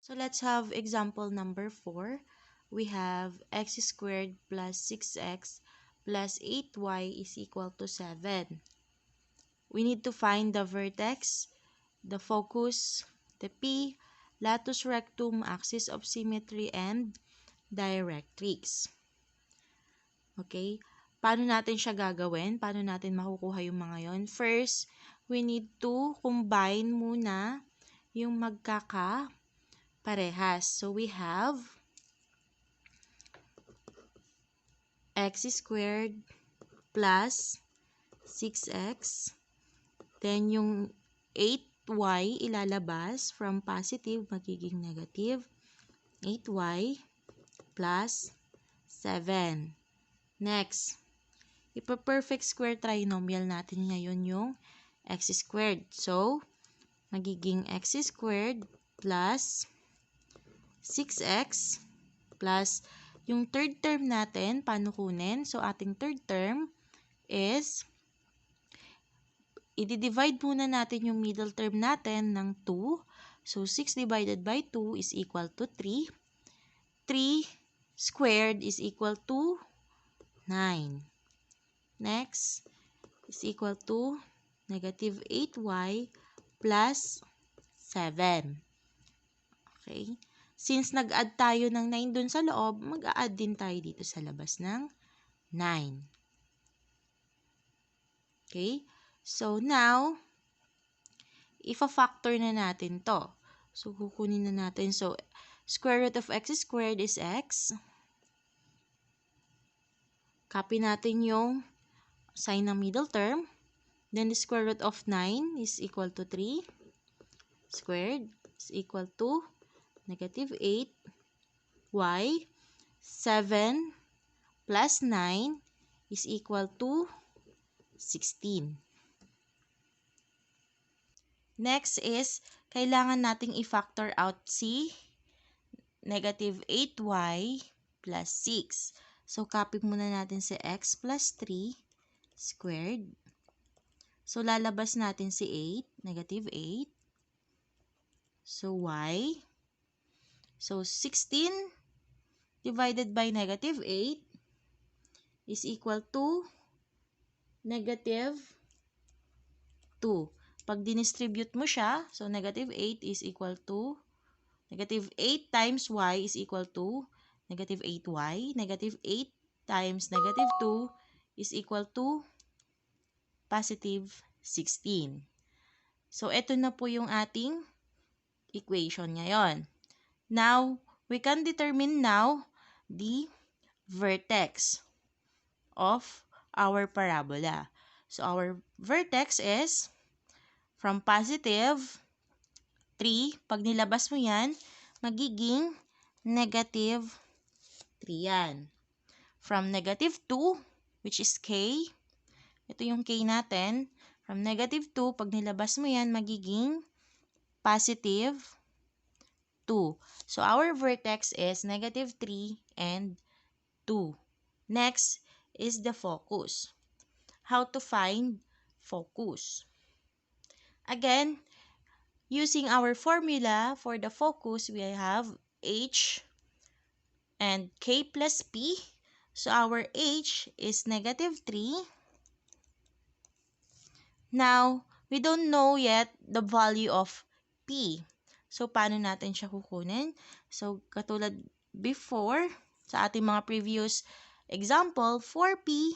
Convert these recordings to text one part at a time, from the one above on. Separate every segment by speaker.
Speaker 1: So let's have example number 4. We have x squared plus 6x plus 8y is equal to 7. We need to find the vertex, the focus, the P, latus rectum, axis of symmetry, and directrix. Okay? Paano natin siya gagawin? Paano natin makukuha yung mga yon? First, we need to combine muna yung magkakaparehas. So, we have x squared plus 6x. Then, yung 8y ilalabas from positive, magiging negative. 8y plus 7. Next, ipa-perfect square trinomial natin ngayon yung x squared. So, magiging x squared plus 6x plus yung third term natin, paano kunin? So, ating third term is, i-divide muna natin yung middle term natin ng 2. So, 6 divided by 2 is equal to 3. 3 squared is equal to 9. Next is equal to negative 8y plus 7. Okay? Since nag-add tayo ng 9 dun sa loob, mag-a-add din tayo dito sa labas ng 9. Okay? So, now, ifa-factor na natin to. So, kukunin na natin. So, square root of x squared is x. Copy natin yung sign ng middle term. Then, the square root of 9 is equal to 3. Squared is equal to negative 8. Y. 7 plus 9 is equal to 16. Next is, kailangan nating i-factor out si negative 8y plus 6. So, copy muna natin si x plus 3 squared. So, lalabas natin si 8, negative 8. So, y. So, 16 divided by negative 8 is equal to negative 2. Pag dinistribute mo siya, so negative 8 is equal to, negative 8 times y is equal to negative 8y. Negative 8 times negative 2 is equal to positive 16. So, ito na po yung ating equation ngayon. Now, we can determine now the vertex of our parabola. So, our vertex is from positive 3, pag nilabas mo yan, magiging negative 3 yan. From negative 2, which is k, ito yung k natin, from negative 2, pag nilabas mo yan, magiging positive 2. So, our vertex is negative 3 and 2. Next is the focus. How to find focus? Again, using our formula for the focus, we have h and k plus p. So, our h is negative 3. Now, we don't know yet the value of p. So, paano natin siya kukunin? So, katulad before, sa ating mga previous example, 4p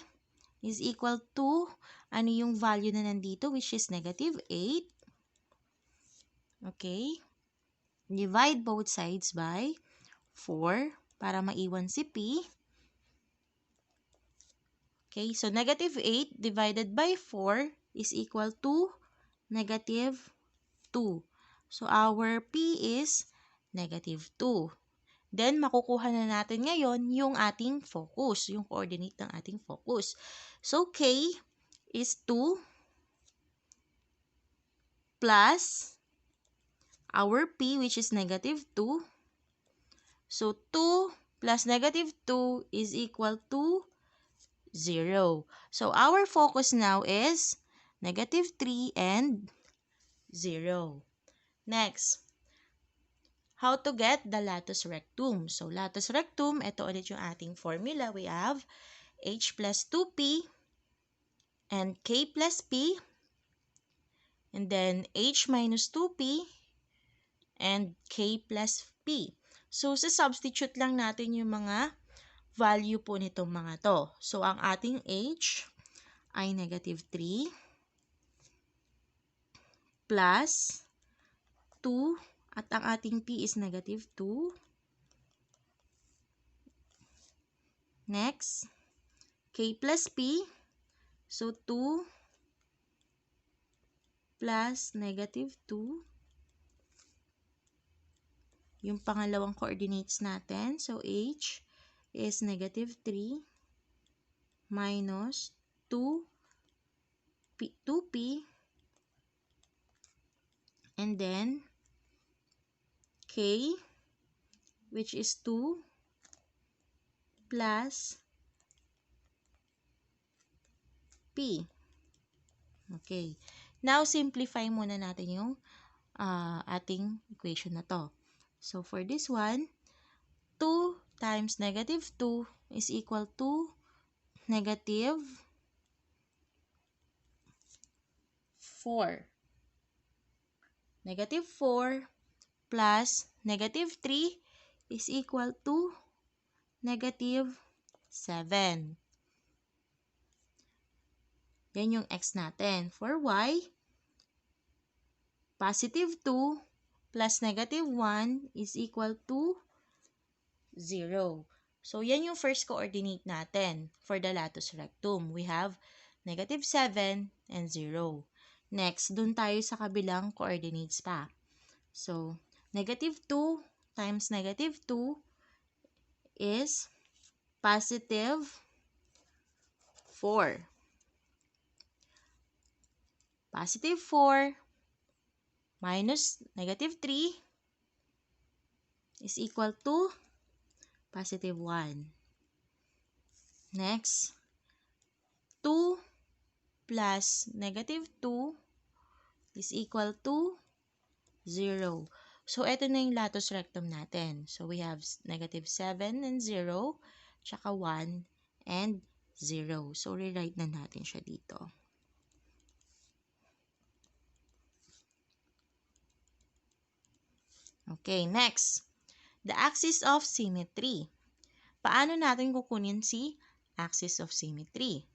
Speaker 1: is equal to, ano yung value na nandito, which is negative 8. Okay? Divide both sides by 4 para maiwan si p. Okay, so negative 8 divided by 4 is equal to negative 2. So, our p is negative 2. Then, makukuha na natin ngayon yung ating focus, yung coordinate ng ating focus. So, k is 2 plus our p, which is negative 2. So, 2 plus negative 2 is equal to 0. So, our focus now is negative 3 and 0. Next, how to get the latus rectum. So, latus rectum, ito ulit yung ating formula. We have h plus 2p and k plus p, and then h minus 2p and k plus p. So, substitute lang natin yung mga value po nitong mga to. So, ang ating h ay negative 3 plus 2 at ang ating p is negative 2. Next, k plus p. So, 2 plus negative 2. Yung pangalawang coordinates natin. So, h is negative 3 minus 2p and then k, which is 2 plus p. Okay. Now, simplify muna natin yung ating equation na to. So, for this one, 2 times negative 2 is equal to negative 4. Negative 4 plus negative 3 is equal to negative 7. Yan yung x natin. For y, positive 2 plus negative 1 is equal to 0. So, yan yung first coordinate natin for the latus rectum. We have negative 7 and 0. Next, dun tayo sa kabilang coordinates pa. So, negative 2 times negative 2 is positive 4. Positive 4 minus negative 3 is equal to positive 1. Next, 2 plus negative 2 is equal to 0. So, ito na yung latus rectum natin. So, we have negative 7 and 0, tsaka 1 and 0. So, rewrite na natin siya dito. Okay, next. The axis of symmetry. Paano natin kukunin si axis of symmetry?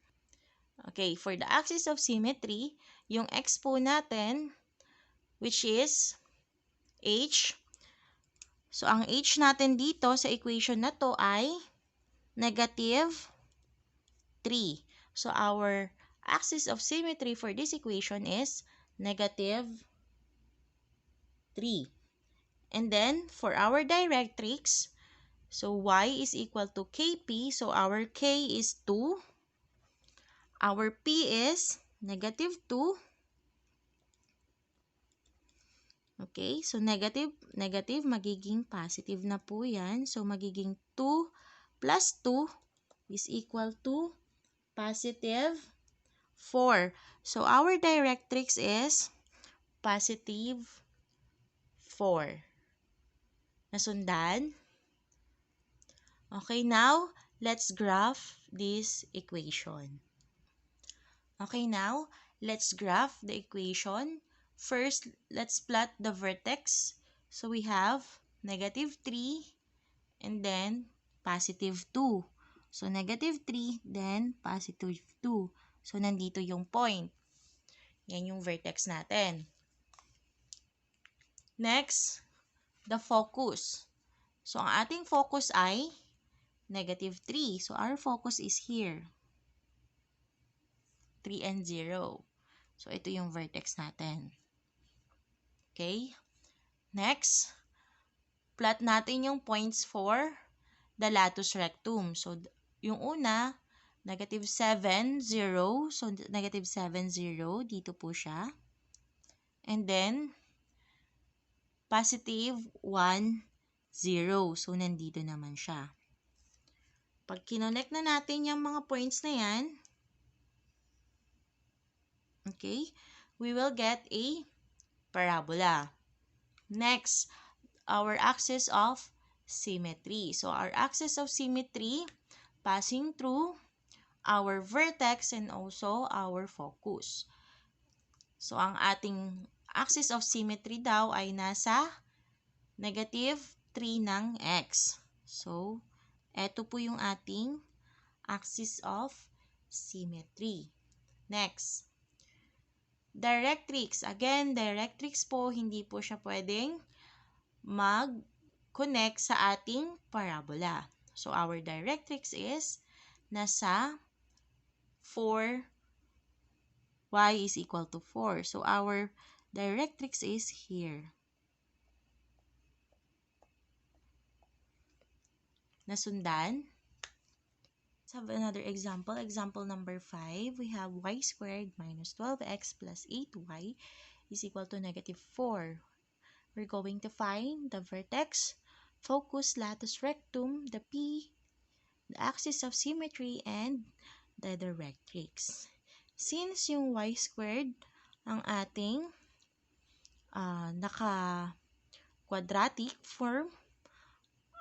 Speaker 1: Okay, for the axis of symmetry, yung x po natin, which is h. So, ang h natin dito sa equation na to ay negative 3. So, our axis of symmetry for this equation is negative 3. And then, for our directrix, so y is equal to kp. So, our k is 2. Our p is negative 2. Okay, so negative, magiging positive na po yan. So, magiging 2 plus 2 is equal to positive 4. So, our directrix is positive 4. Nasundan? Okay, now, let's graph this equation. Okay, now, let's graph the equation. First, let's plot the vertex. So, we have negative 3 and then positive 2. So, negative 3, then positive 2. So, nandito yung point. Yan yung vertex natin. Next, the focus. So, ang ating focus ay negative 3. So, our focus is here. 3 and 0. So, ito yung vertex natin. Okay? Next, plot natin yung points for the latus rectum. So, yung una, negative 7, 0. So, negative 7, 0. Dito po siya. And then, positive 1, 0. So, nandito naman siya. Pag kinonect na natin yung mga points na yan, okay, we will get a parabola. Next, our axis of symmetry. So, our axis of symmetry passing through our vertex and also our focus. So, ang ating axis of symmetry daw ay nasa negative 3 ng x. So, eto po yung ating axis of symmetry. Next, directrix. Again, directrix po, hindi po siya pwedeng mag-connect sa ating parabola. So, our directrix is nasa 4, y is equal to 4. So, our directrix is here. Nasundan? Let's have another example. Example number 5. We have y squared minus 12x plus 8y is equal to negative 4. We're going to find the vertex, focus, latus rectum, the P, the axis of symmetry, and the directrix. Since yung y squared ang ating naka-quadratic form,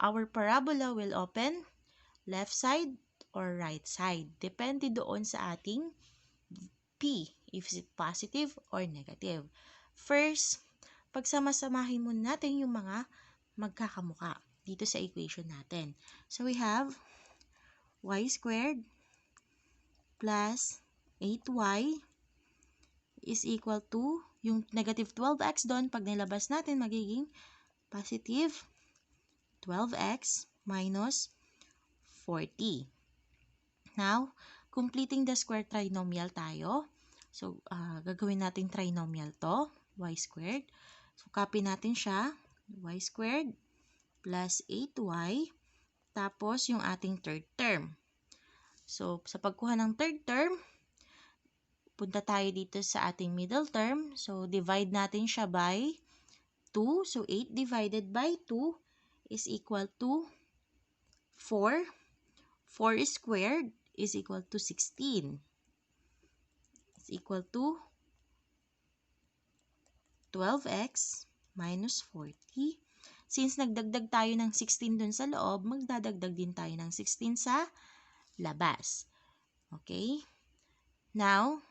Speaker 1: our parabola will open left side or right side. Depende doon sa ating P, if it's positive or negative. First, pagsama-samahin muna natin yung mga magkakamuka dito sa equation natin. So, we have y squared plus 8y is equal to, yung negative 12x doon, pag nilabas natin, magiging positive 12x minus 40. Now, completing the square trinomial tayo. So, gagawin natin trinomial to, y squared. So, copy natin siya, y squared plus 8y, tapos yung ating third term. So, sa pagkuha ng third term, punta tayo dito sa ating middle term. So, divide natin siya by 2. So, 8 divided by 2 is equal to 4. 4 squared is equal to 16. Is equal to 12x minus 40. Since nagdagdag tayo ng 16 dun sa loob, magdadagdag din tayo ng 16 sa labas. Okay? Now,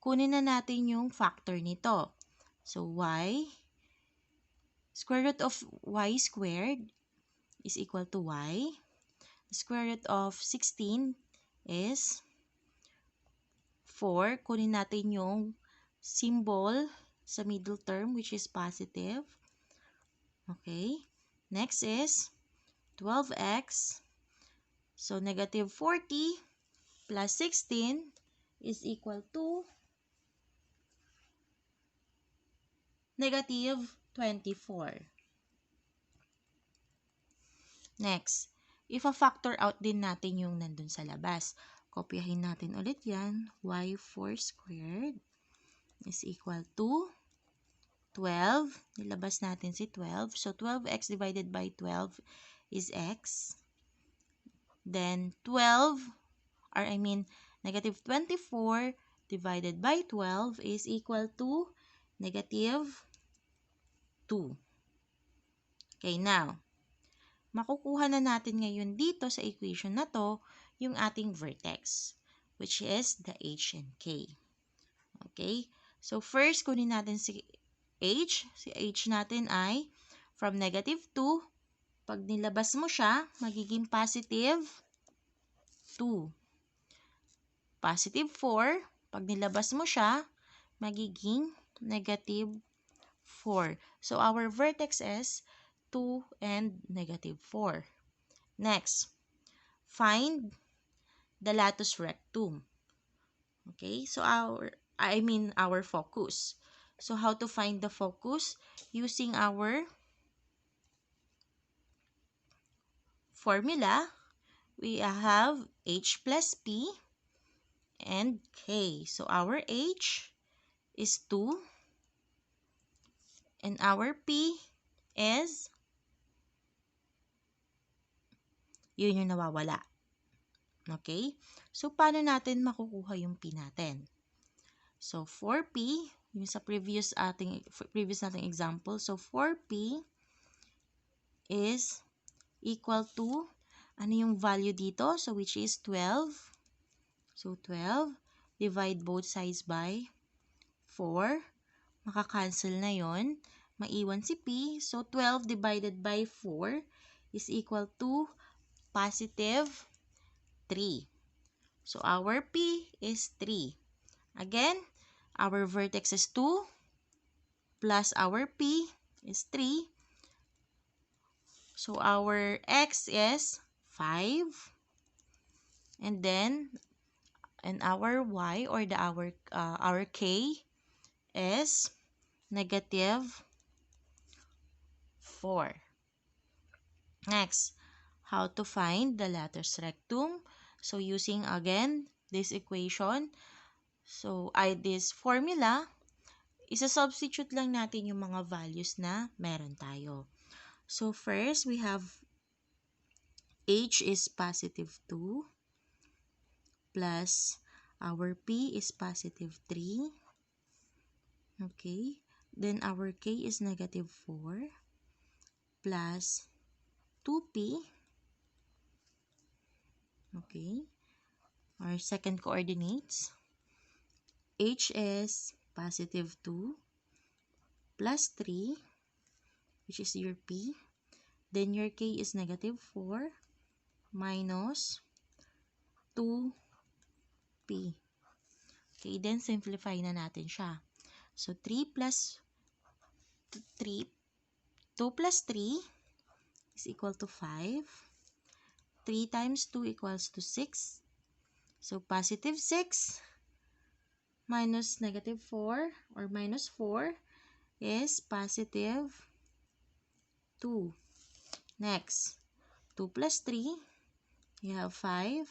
Speaker 1: kunin na natin yung factor nito. So, square root of y squared is equal to y. Square root of 16 is 4. Kunin natin yung symbol sa middle term, which is positive. Okay. Next is 12x. So, negative 40 plus 16 is equal to negative 24. Next, if-factor out din natin yung nandun sa labas. Kopyahin natin ulit yan. y4 squared is equal to 12. Nilabas natin si 12. So, 12x divided by 12 is x. Then, negative 24 divided by 12 is equal to negative 2. Okay, now, makukuha na natin ngayon dito sa equation na to yung ating vertex, which is the h and k. Okay? So, first, kunin natin si h. Si h natin ay from negative 2. Pag nilabas mo siya, magiging positive 2. Positive 4. Pag nilabas mo siya, magiging negative 4. So, our vertex is 2 and negative 4. Next, find the latus rectum. Okay, so our focus. So, how to find the focus? Using our formula, we have h plus p and k. So, our h is 2 and our p is yun yung nawawala. Okay? So, paano natin makukuha yung P natin? So, for P, yung sa previous nating example. So, 4p is equal to, ano yung value dito? So, which is 12. So, 12. Divide both sides by 4. Makakancel na yon. Maiwan si p. So, 12 divided by 4 is equal to positive 3. So, our p is 3. Again, our vertex is 2 plus our p is 3. So, our x is 5. And then, our y or our k is negative 4. Next, how to find the latus rectum? So, using again this equation, so this formula, isa-substitute lang natin yung mga values na meron tayo. So, first, we have h is positive 2 plus our p is positive 3. Okay. Then, our k is negative 4 plus 2p. Okay. Our second coordinates, h is positive 2 plus 3, which is your p. Then, your k is negative 4 minus 2p. Okay, then simplify na natin siya. So, 3 plus 3, 2 plus 3 is equal to 5. 3 times 2 equals to 6. So, positive 6 minus negative 4 or minus 4 is positive 2. Next, 2 plus 3, you have 5.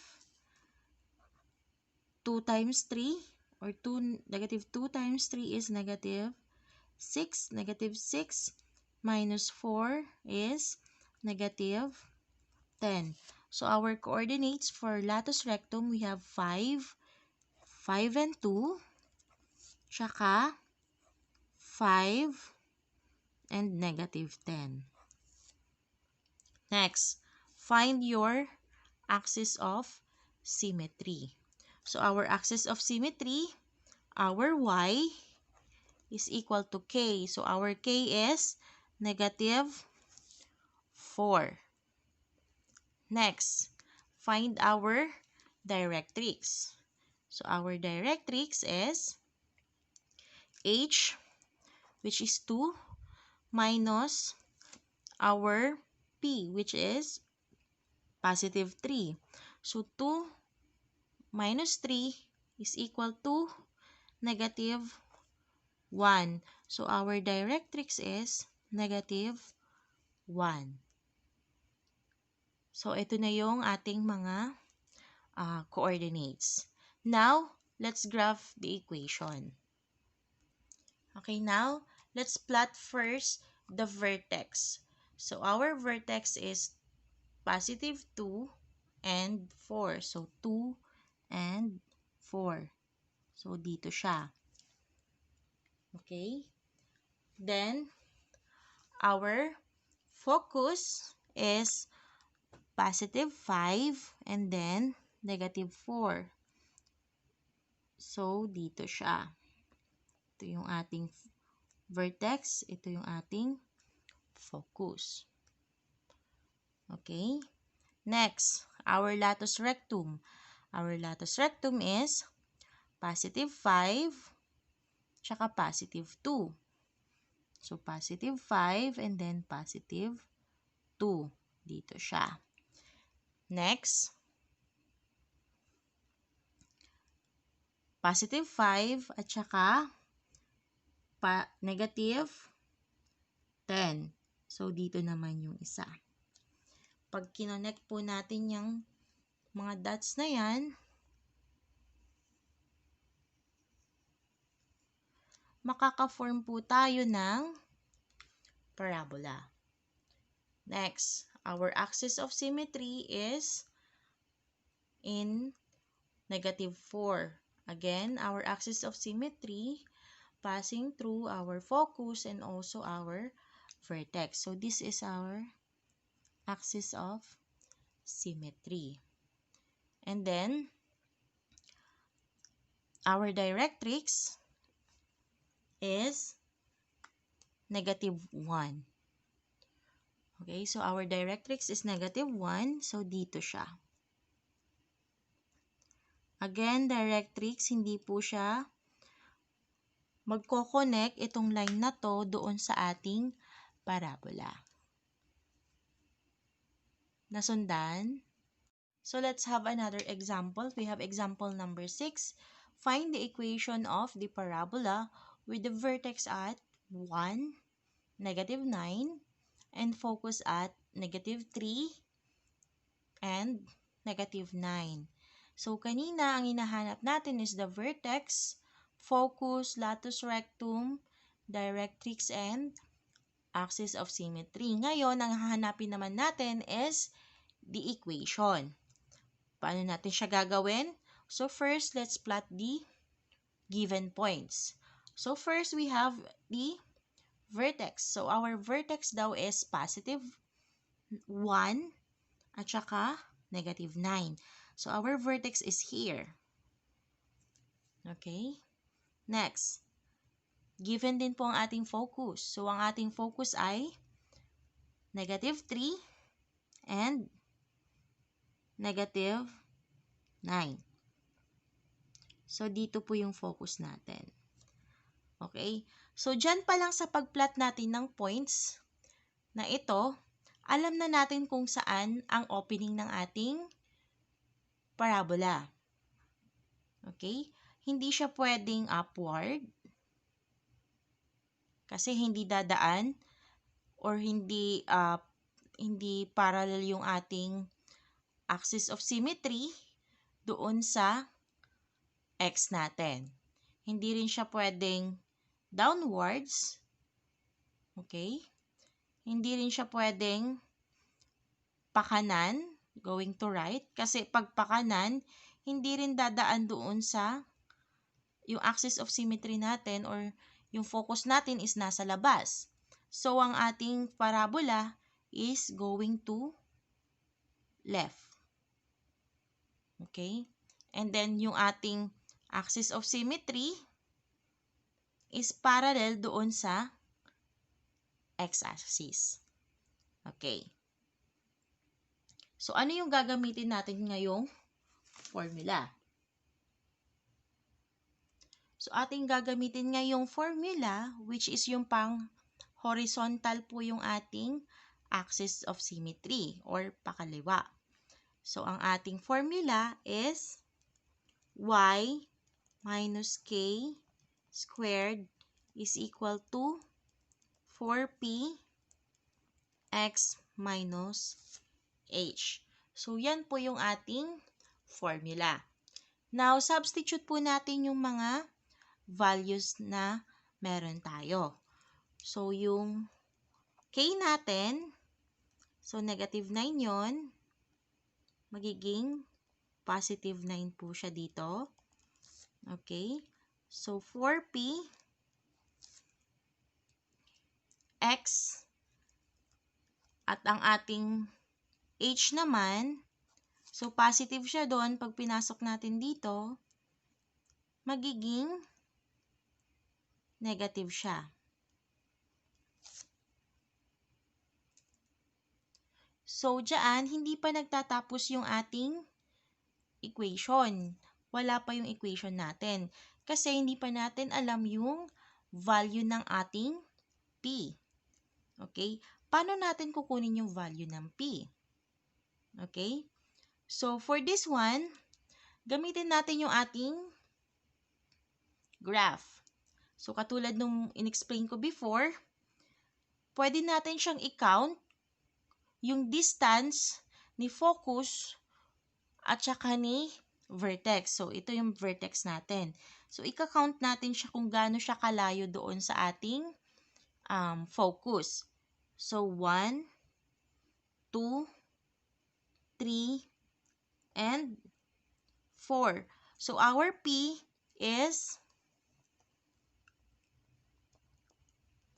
Speaker 1: 2 times 3 or negative 2 times 3 is negative 6. Negative 6 minus 4 is negative 10. So, our coordinates for latus rectum, we have 5, 5 and 2, tsaka 5 and negative 10. Next, find your axis of symmetry. So, our axis of symmetry, our y is equal to k. So, our k is negative 4. Next, find our directrix. So, our directrix is h, which is 2, minus our p, which is positive 3. So, 2 minus 3 is equal to negative 1. So, our directrix is negative 1. So, ito na yung ating mga coordinates. Now, let's graph the equation. Okay, now, let's plot first the vertex. So, our vertex is positive 2 and 4. So, 2 and 4. So, dito siya. Okay? Then, our focus is positive 5 and then negative 4. So, dito siya. Ito yung ating vertex. Ito yung ating focus. Okay? Next, our latus rectum. Our latus rectum is positive 5 tsaka positive 2. So, positive 5 and then positive 2. Dito siya. Next, positive 5 at saka negative 10. So, dito naman yung isa. Pag kinonect po natin yung mga dots na yan, makaka-form po tayo ng parabola. Next, our axis of symmetry is in negative 4. Again, our axis of symmetry, passing through our focus and also our vertex. So this is our axis of symmetry. And then, our directrix is -1. Okay, so our directrix is -1, so dito siya. Again, directrix, hindi po siya magko-connect itong line na to doon sa ating parabola. Nasundan? So let's have another example. We have example number 6. Find the equation of the parabola with the vertex at 1, -9, and focus at -3 and -9. So kanina, ang hinahanap natin is the vertex, focus, latus rectum, directrix, and axis of symmetry. Ngayon, ang hahanapin naman natin is the equation. Paano natin siya gagawin? So first, let's plot the given points. So first, we have the vertex. So our vertex daw is positive 1 at saka -9. So our vertex is here. Okay? Next, given din po ang ating focus. So ang ating focus ay -3 and -9. So dito po yung focus natin. Okay? So dyan pa lang sa pagplot natin ng points na ito, alam na natin kung saan ang opening ng ating parabola. Okay? Hindi siya pwedeng upward kasi hindi dadaan or hindi parallel yung ating axis of symmetry doon sa x natin. Hindi rin siya pwedeng downwards. Okay? Hindi rin siya pwedeng pakanan, going to right. Kasi pag pakanan, hindi rin dadaan doon sa yung axis of symmetry natin or yung focus natin is nasa labas. So, ang ating parabola is going to left. Okay? And then, yung ating axis of symmetry is parallel doon sa x-axis. Okay. So, ano yung gagamitin natin ngayong formula? So, ating gagamitin ngayong formula, which is yung pang horizontal po yung ating axis of symmetry or pakaliwa. So, ang ating formula is y minus k squared is equal to 4p x minus h. So, yan po yung ating formula. Now, substitute po natin yung mga values na meron tayo. So, yung k natin, so -9 yon, magiging +9 po siya dito. Okay? So, 4p x at ang ating h naman, so positive siya doon pag pinasok natin dito, magiging negative siya. So, dyan, hindi pa nagtatapos yung ating equation. Wala pa yung equation natin. Kasi hindi pa natin alam yung value ng ating p. Okay? Paano natin kukunin yung value ng p? Okay? So, for this one, gamitin natin yung ating graph. So, katulad nung in-explain ko before, pwede natin siyang i-count yung distance ni focus at saka ni vertex. So, ito yung vertex natin. So, ika-count natin siya kung gaano siya kalayo doon sa ating focus. So, 1, 2, 3, and 4. So, our P is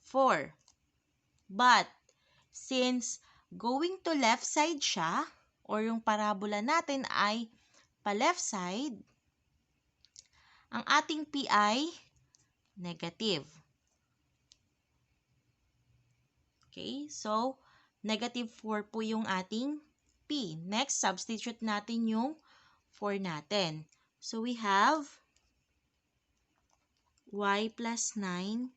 Speaker 1: 4. But, since going to left side siya, or yung parabola natin ay pa left side, ang ating P ay negative. Okay, so negative 4 po yung ating P. Next, substitute natin yung 4 natin. So, we have y plus 9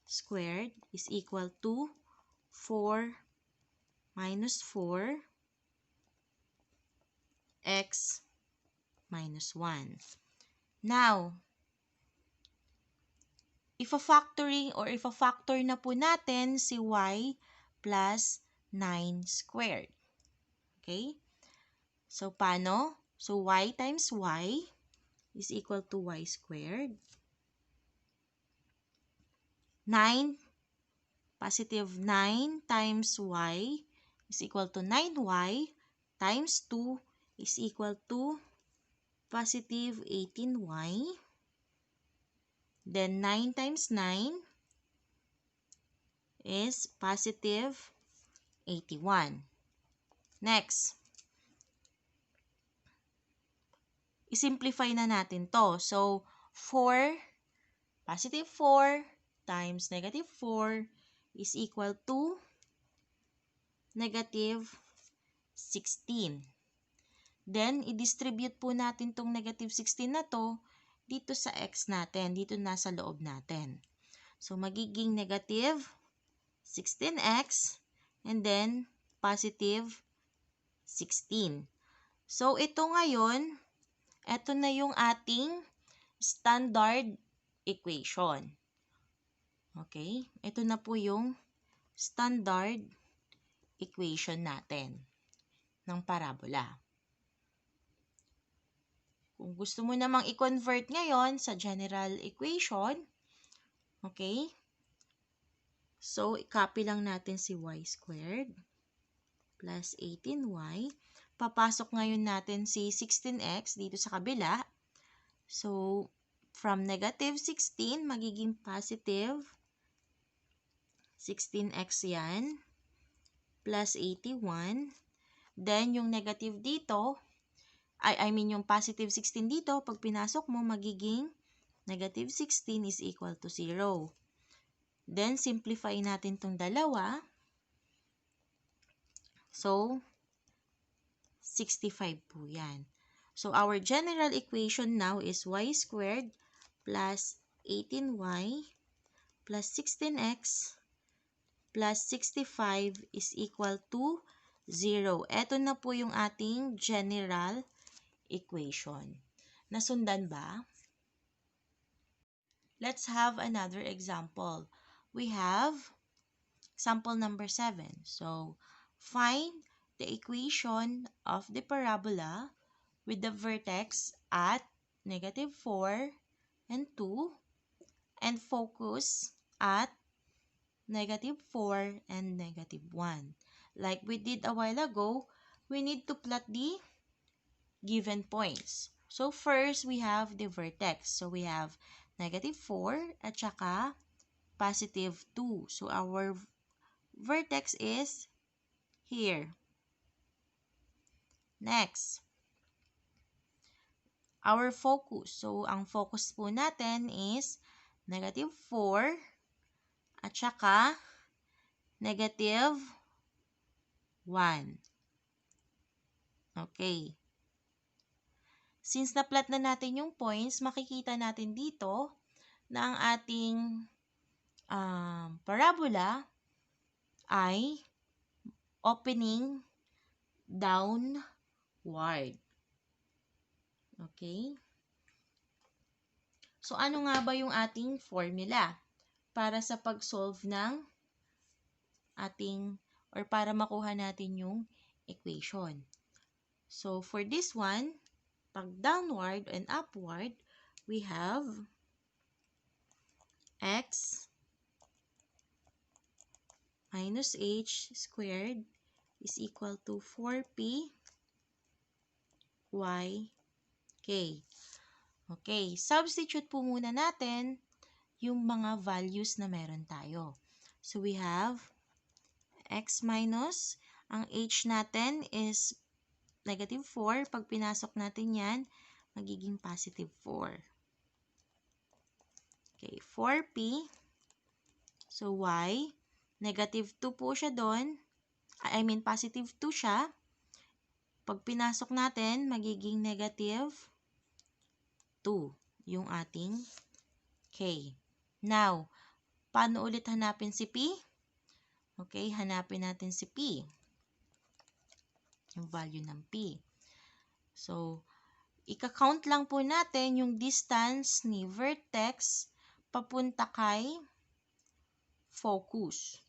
Speaker 1: squared is equal to 4 minus 4 x minus 1. Now, if-factor na po natin si y plus 9 squared. Okay? So, paano? So, y times y is equal to y squared. 9, positive 9 times y is equal to 9y times 2 is equal to positive 18y. Then, 9 times 9 is positive 81. Next, isimplify na natin to. So, 4, positive 4 times negative 4 is equal to negative 16. Then, i-distribute po natin tong negative 16 na to dito sa x natin, dito nasa loob natin. So, magiging negative 16x and then positive 16. So, ito ngayon, ito na yung ating standard equation. Okay? Ito na po yung standard equation natin ng parabola. Kung gusto mo namang i-convert ngayon sa general equation, okay? So, i-copy lang natin si y squared plus 18y. Papasok ngayon natin si 16x dito sa kabila. So, from negative 16, magiging positive 16x yan, plus 81. Then, yung negative dito, yung positive 16 dito, pag pinasok mo, magiging negative 16 is equal to 0. Then, simplify natin tong dalawa. So, 65 po yan. So, our general equation now is y squared plus 18y plus 16x plus 65 is equal to 0. Ito na po yung ating general equation. Nasundan ba? Let's have another example. We have example number 7. So, find the equation of the parabola with the vertex at negative 4 and 2 and focus at negative 4 and negative 1. Like we did a while ago, we need to plot the given points. So, first, we have the vertex. So, we have negative 4 at saka positive 2. So, our vertex is here. Next, our focus. So, ang focus po natin is negative 4 at saka negative 1. Okay. Since na-plot na natin yung points, makikita natin dito na ang ating parabola ay opening downward. Okay? So, ano nga ba yung ating formula para sa pag-solve ng ating or para makuha natin yung equation? So, for this one, pag downward and upward, we have x minus h squared is equal to 4p y k. Okay, substitute po muna natin yung mga values na meron tayo. So we have x minus, ang h natin is negative 4. Pag pinasok natin yan, magiging positive 4. Okay, 4p. So y, negative 2 po siya doon. Positive 2 siya. Pag pinasok natin, magiging negative 2 yung ating k. Now, paano ulit hanapin si p? Okay, hanapin natin si p. Yung value ng p. So, ika-count lang po natin yung distance ni vertex papunta kay focus.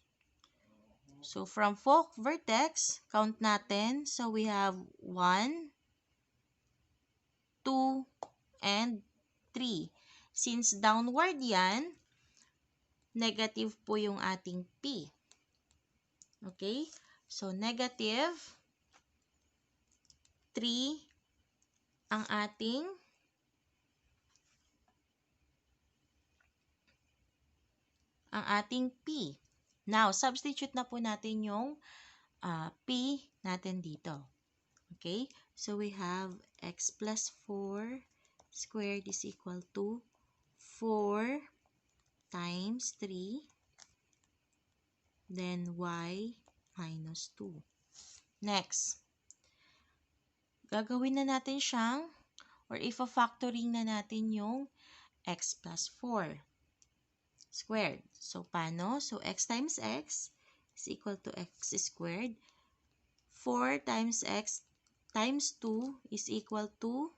Speaker 1: So, from vertex, count natin. So, we have 1, 2, and 3. Since downward yan, negative po yung ating p. Okay? So, negative 3 ang ating p. Now, substitute na po natin yung p natin dito. Okay? So, we have x plus 4 squared is equal to 4 times 3, then y minus 2. Next, gagawin na natin siyang, or ifa-factoring na natin yung x plus 4 squared. So, paano? So, x times x is equal to x squared. 4 times x times 2 is equal to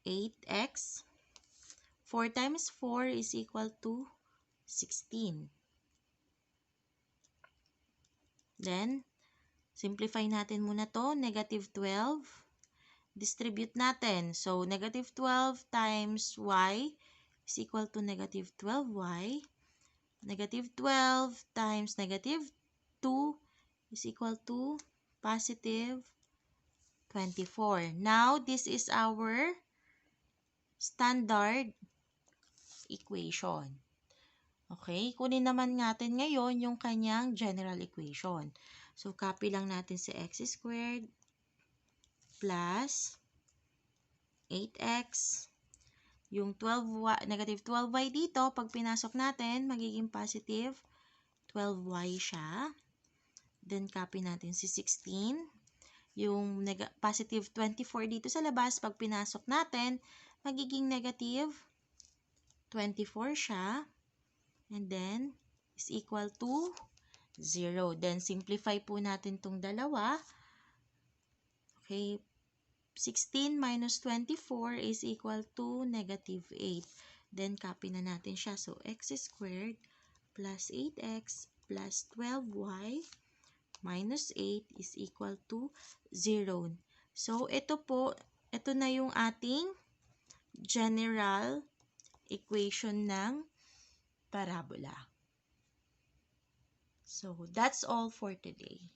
Speaker 1: 8x. 4 times 4 is equal to 16. Then, simplify natin muna to. Negative 12. Distribute natin. So, negative 12 times y is equal to negative 12y. Negative 12 times negative 2 is equal to positive 24. Now, this is our standard equation. Okay? Kunin naman natin ngayon yung kanyang general equation. So, copy lang natin si x squared plus 8x. Yung negative 12y dito, pag pinasok natin, magiging positive 12y siya. Then, copy natin si 16. Yung positive 24 dito sa labas, pag pinasok natin, magiging negative 24 siya. And then, is equal to 0. Then, simplify po natin itong dalawa. Okay, 16 minus 24 is equal to negative 8. Then, copy na natin siya. So, x squared plus 8x plus 12y minus 8 is equal to 0. So, ito na yung ating general equation ng parabola. So, that's all for today.